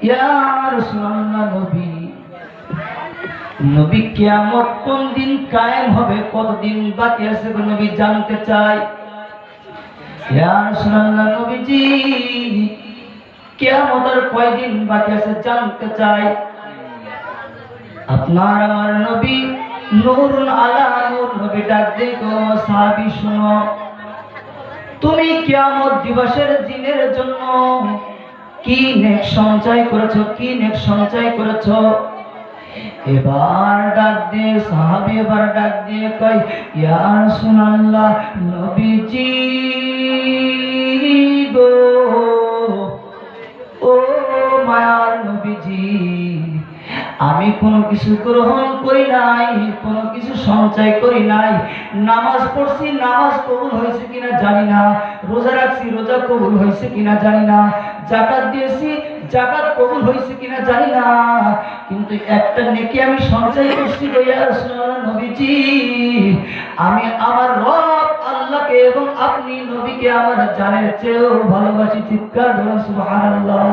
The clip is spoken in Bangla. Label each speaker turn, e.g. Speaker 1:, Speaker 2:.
Speaker 1: ইয়া রাসূলুল্লাহ, নবী নবী কিয়ামত কোন দিন কায়েম হবে, কতদিন বাকি আছে গো নবী জানতে চাই। ইয়া রাসূলুল্লাহ, নবীজি কিয়ামতের কয়দিন বাকি আছে জানতে চাই। আপনার আমার নবী নূরুন আলা নূর, নবী ডাক দিয়ে গো সাহাবী শুনো, তুমি কিয়ামত দিবসের দিনের জন্য কি নেক সঞ্চয় করেছো, কি নেক সঞ্চয় করেছো। এবার ডাক দিয়ে সাহাবী এবার ডাক দিয়ে কয়, ইয়া রাসূলুল্লাহ, নবীজি গো, ও মায়ার নবীজি, আমি কোনো কিছু গ্রহণ করি নাই, কোনো কিছু সঞ্চয় করি নাই। নামাজ পড়ছি, নামাজ কবুল হয়েছে কিনা জানি না, রোজা রাখছি, রোজা কবুল হয়েছে কিনা জানি না, যাকাত দিয়েছি, যাকাত কবুল হয়েছে কিনা জানি না, কিন্তু একটা নেকি আমি সঞ্চয় করছি গো ইয়া রাসূলুল্লাহ নবীজি। আমি আমার রব আল্লাহকে এবং আপনি নবীকে আমার জানের চেয়েও ভালোবাসি। চিৎকার করুন সুবহানাল্লাহ।